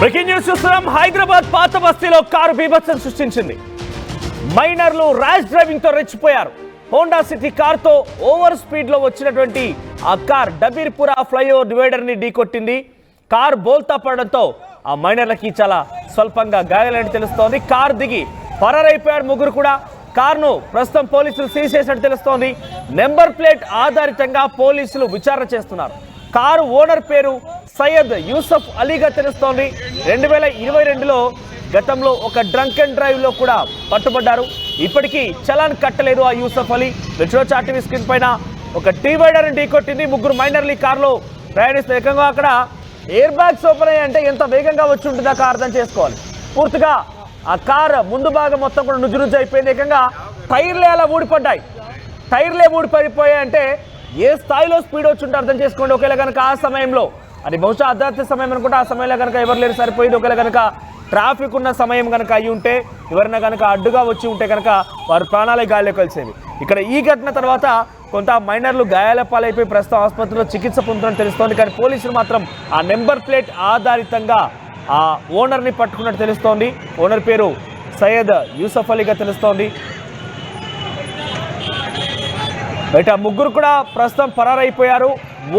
Breaking news చూస్తున్నాం. హైదరాబాద్ పాత బస్తీలో కారు బీభత్సం సృష్టించింది. మైనర్లు ర్యాష్ డ్రైవింగ్ తో రెచ్చిపోయారు. హోండా సిటీ కారుతో ఓవర్ స్పీడ్ లో వచ్చినటువంటి ఆ కార్ డబీర్పురా ఫ్లైఓవర్ డివైడర్ ని ఢీకొట్టింది. కార్ బోల్తా పడడంతో ఆ మైనర్లకి చాలా స్వల్పంగా గాయాలని తెలుస్తోంది. కార్ దిగి పరారైపోయారు ముగ్గురు కూడా. కారును ప్రస్తుతం పోలీసులు సీజ్ చేసినట్టు తెలుస్తోంది. నెంబర్ ప్లేట్ ఆధారితంగా పోలీసులు విచారణ చేస్తున్నారు. కారు ఓనర్ పేరు సయ్యద్ యూసఫ్ అలీగా తెలుస్తోంది. 2022లో గతంలో ఒక డ్రంక్ అండ్ డ్రైవ్ లో కూడా పట్టుబడ్డారు. ఇప్పటికీ చలాన్ కట్టలేదు ఆ యూసఫ్ అలీ. చూడొచ్చు టీవీ స్క్రీన్ పైన ఒక డివైడర్ ఢీకొట్టింది. ముగ్గురు మైనర్లు ఈ కారులో ప్రయాణిస్తారు. ఏకంగా అక్కడ ఎయిర్ బ్యాగ్స్ ఓపెన్ అయ్యాయంటే ఎంత వేగంగా వచ్చి ఉంటుందో అర్థం చేసుకోవాలి. పూర్తిగా ఆ కార్ ముందు భాగం మొత్తం కూడా నుజ్జు అయిపోయింది. ఏకంగా టైర్లే అలా ఊడిపడ్డాయి. టైర్లే ఊడిపడిపోయాయంటే ఏ స్థాయిలో స్పీడ్ వచ్చి ఉంటే అర్థం చేసుకోండి. ఒకవేళ కనుక ఆ సమయంలో అది బహుశా అర్ధరాత్రి సమయం అనుకుంటే ఆ సమయంలో కనుక ఎవరు లేరు సరిపోయింది. ఒకవేళ కనుక ట్రాఫిక్ ఉన్న సమయం కనుక అయ్యి ఉంటే ఎవరైనా కనుక అడ్డుగా వచ్చి ఉంటే కనుక వారి ప్రాణాలే గాల్లో కలిసేవి. ఇక్కడ ఈ ఘటన తర్వాత కొంత మైనర్లు గాయాల పాలైపోయి ప్రస్తుతం ఆసుపత్రిలో చికిత్స పొందుతున్నట్టు తెలుస్తోంది. కానీ పోలీసులు మాత్రం ఆ నెంబర్ ప్లేట్ ఆధారితంగా ఆ ఓనర్ని పట్టుకున్నట్టు తెలుస్తోంది. ఓనర్ పేరు సయ్యద్ యూసఫ్ అలీగా తెలుస్తోంది. బయట ముగ్గురు కూడా ప్రస్తుతం పరారైపోయారు.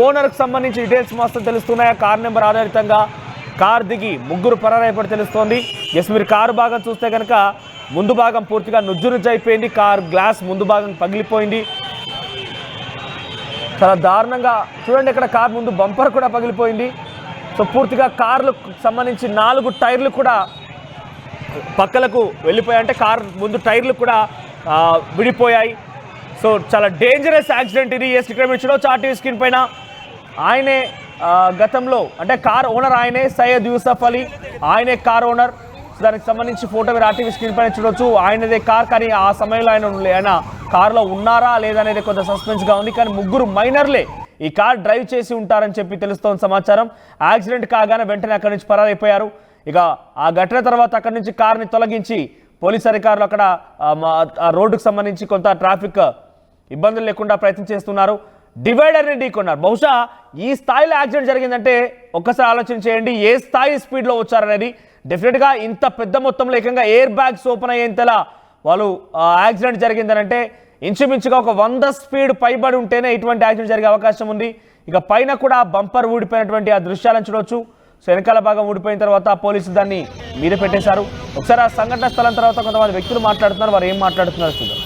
ఓనర్కి సంబంధించి డీటెయిల్స్ మొత్తం తెలుస్తున్నాయి. కార్ నెంబర్ ఆధారితంగా కార్ దిగి ముగ్గురు పరారైపోయి తెలుస్తోంది. మీరు కారు భాగం చూస్తే కనుక ముందు భాగం పూర్తిగా నుజ్జు అయిపోయింది. కార్ గ్లాస్ ముందు భాగం పగిలిపోయింది. చాలా దారుణంగా చూడండి. ఇక్కడ కార్ ముందు బంపర్ కూడా పగిలిపోయింది. సో పూర్తిగా కార్లకు సంబంధించి 4 టైర్లు కూడా పక్కలకు వెళ్ళిపోయాయి. అంటే కార్ ముందు టైర్లు కూడా విడిపోయాయి. సో చాలా డేంజరస్ యాక్సిడెంట్ ఇది. ఇక్కడ మీరు చూడవచ్చు టీవీ స్క్రీన్ పైన ఆయనే గతంలో అంటే కార్ ఓనర్ ఆయనే సయ్యద్ యూసఫ్ అలీ, ఆయనే కార్ ఓనర్. దానికి సంబంధించి ఫోటో మీరు టీవీ స్క్రీన్ పైన చూడవచ్చు. ఆయనదే కార్, కానీ ఆ సమయంలో ఆయన కార్లో ఉన్నారా లేదా అనేది కొంత సస్పెన్స్గా ఉంది. కానీ ముగ్గురు మైనర్లే ఈ కార్ డ్రైవ్ చేసి ఉంటారని చెప్పి తెలుస్తోంది సమాచారం. యాక్సిడెంట్ కాగానే వెంటనే అక్కడి నుంచి పరారైపోయారు. ఇక ఆ ఘటన తర్వాత అక్కడి నుంచి కార్ని తొలగించి పోలీస్ అధికారులు అక్కడ ఆ రోడ్డుకు సంబంధించి కొంత ట్రాఫిక్ ఇబ్బందులు లేకుండా ప్రయత్నం చేస్తున్నారు. డివైడర్ని ఢీకొన్నారు. బహుశా ఈ స్థాయిలో యాక్సిడెంట్ జరిగిందంటే ఒక్కసారి ఆలోచన చేయండి ఏ స్థాయి స్పీడ్లో వచ్చారనేది. డెఫినెట్గా ఇంత పెద్ద మొత్తంలో ఏకంగా ఎయిర్ బ్యాగ్స్ ఓపెన్ అయ్యేంతలా వాళ్ళు యాక్సిడెంట్ జరిగిందనంటే ఇంచుమించుగా ఒక 100 స్పీడ్ పైబడి ఉంటేనే ఇటువంటి యాక్సిడెంట్ జరిగే అవకాశం ఉంది. ఇక పైన కూడా బంపర్ ఊడిపోయినటువంటి ఆ దృశ్యాలను చూడవచ్చు. సో వెనకాల భాగం ఊడిపోయిన తర్వాత పోలీసులు దాన్ని మీద పెట్టేశారు. ఒకసారి ఆ సంఘటన స్థలం తర్వాత కొంతమంది వ్యక్తులు మాట్లాడుతున్నారు. వారు ఏం మాట్లాడుతున్నారు చూద్దాం.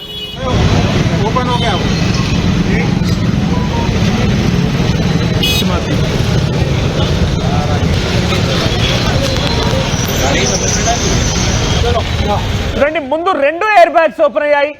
చూడండి, ముందు 2 ఎయిర్ బ్యాగ్స్ ఓపెన్ అయ్యాయి.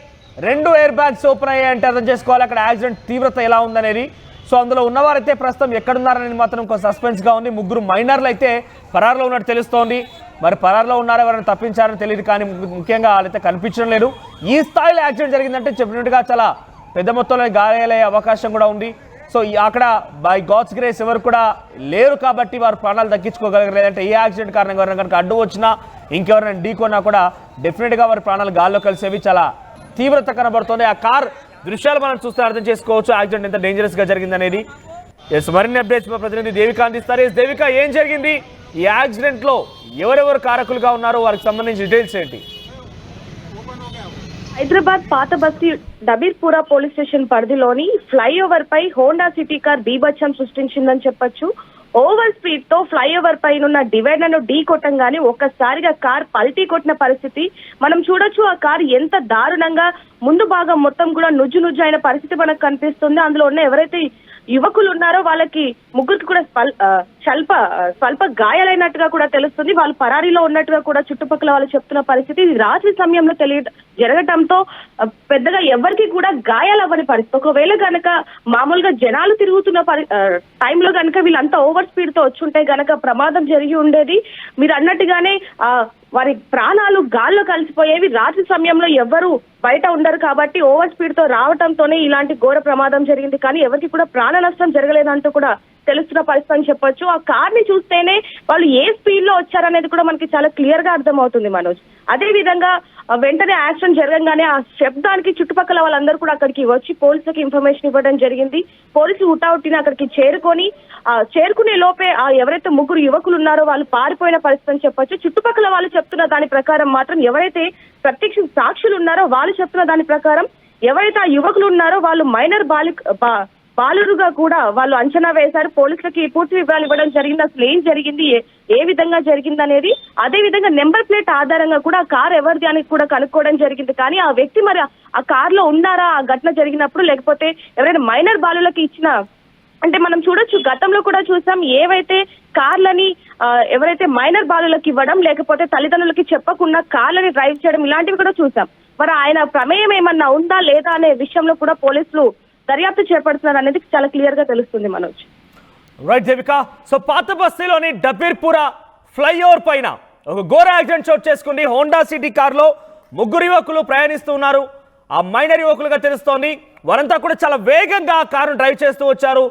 2 ఎయిర్ బ్యాగ్స్ ఓపెన్ అయ్యాయి అంటే అర్థం చేసుకోవాలి అక్కడ యాక్సిడెంట్ తీవ్రత ఎలా ఉందనేది. సో అందులో ఉన్నవారైతే ప్రస్తుతం ఎక్కడున్నారనేది మాత్రం కొంచెం సస్పెన్స్గా ఉంది. ముగ్గురు మైనర్లు అయితే పరారులో ఉన్నట్టు తెలుస్తోంది. మరి పరారులో ఉన్నారో ఎవరైనా తప్పించారని తెలియదు, కానీ ముఖ్యంగా వాళ్ళైతే కనిపించడం లేదు. ఈ స్థాయిలో యాక్సిడెంట్ జరిగిందంటే చెప్పినట్టుగా చాలా పెద్ద మొత్తంలో గాయాలయ్యే అవకాశం కూడా ఉంది. సో అక్కడ బై గాడ్స్ గ్రేస్ ఎవరు కూడా లేరు కాబట్టి వారు ప్రాణాలు దక్కించుకోగలరు. లేదంటే ఈ యాక్సిడెంట్ కారణంగా ఎవరైనా కనుక అడ్డు వచ్చినా ఇంకెవరైనా ఢీకొన్నా కూడా డెఫినెట్గా వారి ప్రాణాలు గాల్లో కలిసేవి. చాలా తీవ్రత కనబడుతుంది. ఆ కార్ దృశ్యాలు మనం చూస్తే అర్థం చేసుకోవచ్చు యాక్సిడెంట్ ఎంత డేంజరస్గా జరిగిందనేది. మరిన్ని అప్డేట్స్ మా ప్రతినిధి దేవిక అందిస్తారు. దేవిక, ఏం జరిగింది ఈ యాక్సిడెంట్లో? ఎవరెవరు కారకులుగా ఉన్నారో వారికి సంబంధించి డీటెయిల్స్ ఏంటి? హైదరాబాద్ పాత బస్తీ డబీర్పురా పోలీస్ స్టేషన్ పరిధిలోని ఫ్లైఓవర్ పై హోండా సిటీ కార్ బీభత్సం సృష్టించిందని చెప్పొచ్చు. ఓవర్ స్పీడ్ తో ఫ్లైఓవర్ పైన డివైడర్ ను ఢీ కొట్టంగానే ఒక్కసారిగా కార్ పల్టీ కొట్టిన పరిస్థితి మనం చూడొచ్చు. ఆ కార్ ఎంత దారుణంగా ముందు భాగం మొత్తం కూడా నుజ్జు అయిన పరిస్థితి మనకు కనిపిస్తుంది. అందులో ఉన్న ఎవరైతే యువకులు ఉన్నారో వాళ్ళకి ముగ్గురికి కూడా స్వల్ప గాయాలైనట్టుగా కూడా తెలుస్తుంది. వాళ్ళు పరారీలో ఉన్నట్టుగా కూడా చుట్టుపక్కల వాళ్ళు చెప్తున్న పరిస్థితి. రాత్రి సమయంలో జరగటంతో పెద్దగా ఎవరికి కూడా గాయాలవ్వని పరిస్థితి. ఒకవేళ గనక మామూలుగా జనాలు తిరుగుతున్న టైంలో గనక వీళ్ళంతా ఓవర్ స్పీడ్ తో వచ్చుంటే గనక ప్రమాదం జరిగి ఉండేది. మీరు అన్నట్టుగానే వారి ప్రాణాలు గాల్లో కలిసిపోయేవి. రాత్రి సమయంలో ఎవ్వరు బయట ఉండరు కాబట్టి ఓవర్ స్పీడ్ తో రావడంతోనే ఇలాంటి ఘోర ప్రమాదం జరిగింది. కానీ ఎవరికి కూడా ప్రాణ నష్టం జరగలేదంటూ కూడా తెలుస్తున్న పరిస్థితి అని చెప్పొచ్చు. ఆ కార్ ని చూస్తేనే వాళ్ళు ఏ స్పీడ్ లో వచ్చారనేది కూడా మనకి చాలా క్లియర్ గా అర్థమవుతుంది మనోజ్. అదే విధంగా వెంటనే యాక్సిడెంట్ జరగంగానే ఆ శబ్దానికి చుట్టుపక్కల వాళ్ళందరూ కూడా అక్కడికి వచ్చి పోలీసులకు ఇన్ఫర్మేషన్ ఇవ్వడం జరిగింది. పోలీసులు హుటాహుటిన అక్కడికి చేరుకునే లోపే ఆ ఎవరైతే ముగ్గురు యువకులు ఉన్నారో వాళ్ళు పారిపోయిన పరిస్థితి అని చెప్పొచ్చు. చుట్టుపక్కల వాళ్ళు చెప్తున్న దాని ప్రకారం మాత్రం ఎవరైతే ప్రత్యక్ష సాక్షులు ఉన్నారో వాళ్ళు చెప్తున్న దాని ప్రకారం ఎవరైతే ఆ యువకులు ఉన్నారో వాళ్ళు మైనర్ బాలురుగా కూడా వాళ్ళు అంచనా వేశారు. పోలీసులకి పూర్తి వివరాలు ఇవ్వడం జరిగింది. అసలు ఏం జరిగింది, ఏ విధంగా జరిగింది అనేది, అదే విధంగా నెంబర్ ప్లేట్ ఆధారంగా కూడా ఆ కార్ ఎవరిది అని కూడా కనుక్కోవడం జరిగింది. కానీ ఆ వ్యక్తి మరి ఆ కార్ లో ఉన్నారా ఆ ఘటన జరిగినప్పుడు, లేకపోతే ఎవరైనా మైనర్ బాలులకి ఇచ్చిన, అంటే మనం చూడొచ్చు గతంలో కూడా చూసాం ఏవైతే కార్లని ఎవరైతే మైనర్ బాలులకు ఇవ్వడం, లేకపోతే తల్లిదండ్రులకి చెప్పకుండా కార్లని డ్రైవ్ చేయడం ఇలాంటివి కూడా చూసాం. మరి ఆయన ప్రమేయం ఏమన్నా ఉందా లేదా అనే విషయంలో కూడా పోలీసులు దర్యాప్తు చేపడుతున్నారు అనేది చాలా క్లియర్ గా తెలుస్తుంది మనోజ్. రైట్ దేవిక. సో పాత బస్తీలోని డబీర్పుర ఫ్లైఓవర్ పైన ఒక ఘోర యాక్సిడెంట్ చోటు చేసుకుంది. హోండా సిటీ కారులో ముగ్గురు యువకులు ప్రయాణిస్తూ ఉన్నారు. ఆ మైనర్ యువకులుగా తెలుస్తోంది. వారంతా కూడా చాలా వేగంగా కారును డ్రైవ్ చేస్తూ వచ్చారు.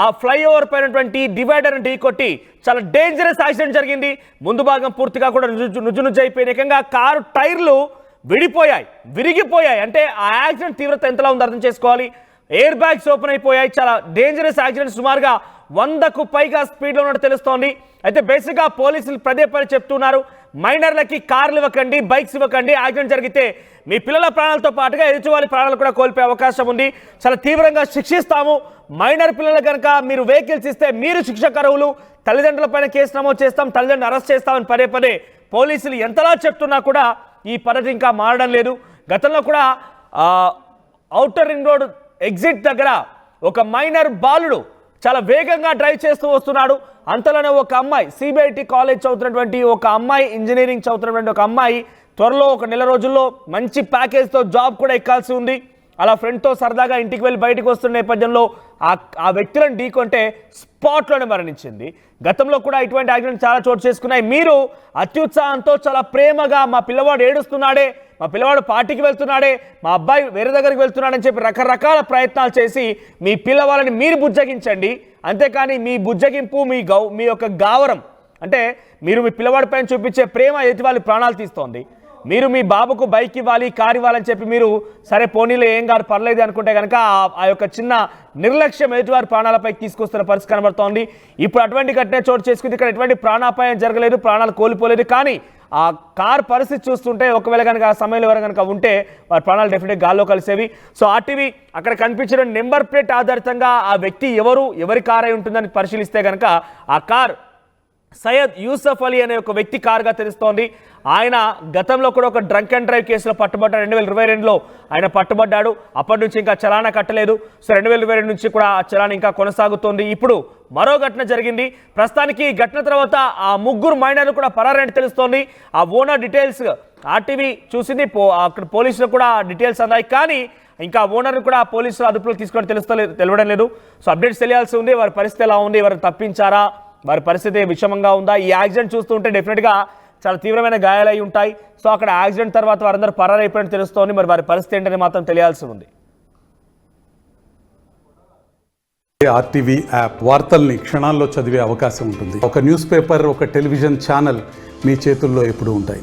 ఆ ఫ్లైఓవర్ పైనటువంటి డివైడర్ ఢీ కొట్టి చాలా డేంజరస్ యాక్సిడెంట్ జరిగింది. ముందు భాగం పూర్తిగా కూడా నుజ్జు అయిపోయింది. ఏకంగా కారు టైర్లు విరిగిపోయాయి. అంటే ఆ యాక్సిడెంట్ తీవ్రత ఎంతలా ఉందో అర్థం చేసుకోవాలి. ఎయిర్ బ్యాగ్స్ ఓపెన్ అయిపోయాయి. చాలా డేంజరస్ యాక్సిడెంట్. సుమారుగా 100కు పైగా స్పీడ్లో ఉన్నట్టు తెలుస్తోంది. అయితే బేసిక్గా పోలీసులు పదే చెప్తున్నారు, మైనర్లకి కార్లు ఇవ్వకండి, బైక్స్ ఇవ్వకండి. యాక్సిడెంట్ జరిగితే మీ పిల్లల ప్రాణాలతో పాటుగా ఎదుటివారి ప్రాణాలు కూడా కోల్పోయే అవకాశం ఉంది. చాలా తీవ్రంగా శిక్షిస్తాము. మైనర్ పిల్లలు కనుక మీరు వెహికల్స్ ఇస్తే మీరు శిక్షకు అర్హులు. తల్లిదండ్రులపైన కేసు నమోదు చేస్తాం, తల్లిదండ్రులు అరెస్ట్ చేస్తామని పదే పోలీసులు ఎంతలా చెప్తున్నా కూడా ఈ పద్ధతి ఇంకా మారడం లేదు. గతంలో కూడా ఔటర్ రింగ్ రోడ్ ఎగ్జిట్ దగ్గర ఒక మైనర్ బాలుడు చాలా వేగంగా డ్రైవ్ చేస్తూ వస్తున్నాడు. అంతలోనే ఒక అమ్మాయి, సిబిఐటి కాలేజ్ చదువుతున్నటువంటి ఒక అమ్మాయి, ఇంజనీరింగ్ చదువుతున్నటువంటి ఒక అమ్మాయి త్వరలో ఒక నెల రోజుల్లో మంచి ప్యాకేజ్తో జాబ్ కూడా ఎక్కాల్సి ఉంది. అలా ఫ్రెండ్తో సరదాగా ఇంటికి వెళ్ళి బయటకు వస్తున్న నేపథ్యంలో ఆ వ్యక్తులను ఢీకొంటే స్పాట్లోనే మరణించింది. గతంలో కూడా ఇటువంటి యాక్సిడెంట్ చాలా చోటు చేసుకున్నాయి. మీరు అత్యుత్సాహంతో చాలా ప్రేమగా మా పిల్లవాడు ఏడుస్తున్నాడే, మా పిల్లవాడు పార్టీకి వెళ్తున్నాడే, మా అబ్బాయి వేరే దగ్గరికి వెళ్తున్నాడని చెప్పి రకరకాల ప్రయత్నాలు చేసి మీ పిల్లవాళ్ళని మీరు బుజ్జగించండి. అంతేకాని మీ బుజ్జగింపు, మీ యొక్క గావరం, అంటే మీరు మీ పిల్లవాడి పైన చూపించే ప్రేమ ఎదుటి వాళ్ళ ప్రాణాలు తీస్తోంది. మీరు మీ బాబుకు బైక్ ఇవ్వాలి, కారు ఇవ్వాలని చెప్పి మీరు సరే పోనీలో ఏం కాదు పర్లేదు అనుకుంటే కనుక ఆ యొక్క చిన్న నిర్లక్ష్యం ఎదుటివారి ప్రాణాలపై తీసుకొస్తున్న పరిస్థితి కనబడుతోంది. ఇప్పుడు అటువంటి ఘటన చోటు చేసుకుంది. ఇక్కడ ఎటువంటి ప్రాణాపాయం జరగలేదు, ప్రాణాలు కోల్పోలేదు. కానీ ఆ కార్ పరిస్థితి చూస్తుంటే ఒకవేళ కనుక ఆ సమయంలో ఎవరు కనుక ఉంటే వారి ప్రాణాలు డెఫినెట్గా గాల్లో కలిసేవి. సో ఆర్టీవీ అక్కడ కనిపించిన నెంబర్ ప్లేట్ ఆధారితంగా ఆ వ్యక్తి ఎవరి కార్ అయి ఉంటుందని పరిశీలిస్తే కనుక ఆ కార్ సయ్యద్ యూసఫ్ అలీ అనే ఒక వ్యక్తి కారుగా తెలుస్తోంది. ఆయన గతంలో కూడా ఒక డ్రంక్ అండ్ డ్రైవ్ కేసులో పట్టుబడ్డాడు. 2022లో ఆయన పట్టుబడ్డాడు. అప్పటి నుంచి ఇంకా చలానా కట్టలేదు. సో 2022 నుంచి కూడా ఆ చలానా ఇంకా కొనసాగుతోంది. ఇప్పుడు మరో ఘటన జరిగింది. ప్రస్తుతానికి ఈ ఘటన తర్వాత ఆ ముగ్గురు మైనర్లు కూడా పరారైనట్టు తెలుస్తోంది. ఆ ఓనర్ డీటెయిల్స్ ఆర్టీవీ చూసింది. అక్కడ పోలీసులు కూడా డీటెయిల్స్ అందాయి. కానీ ఇంకా ఓనర్ని కూడా పోలీసులు అదుపులో తీసుకొని తెలియడం లేదు. సో అప్డేట్స్ తెలియాల్సి ఉంది. వారి పరిస్థితి ఎలా ఉంది, వారిని తప్పించారా, వారి పరిస్థితి విషమంగా ఉందా? ఈ యాక్సిడెంట్ చూస్తుంటే డెఫినెట్గా చాలా తీవ్రమైన గాయాలై ఉంటాయి. సో అక్కడ యాక్సిడెంట్ తర్వాత వారందరూ పరారైపోయినట్టు తెలుస్తోంది. మరి వారి పరిస్థితి ఏంటని మాత్రం తెలియాల్సి ఉంది. ఆర్టీవీ యాప్ వార్తల్ని క్షణాల్లో చదివే అవకాశం ఉంటుంది. ఒక న్యూస్ పేపర్, ఒక టెలివిజన్ ఛానల్ మీ చేతుల్లో ఎప్పుడూ ఉంటాయి.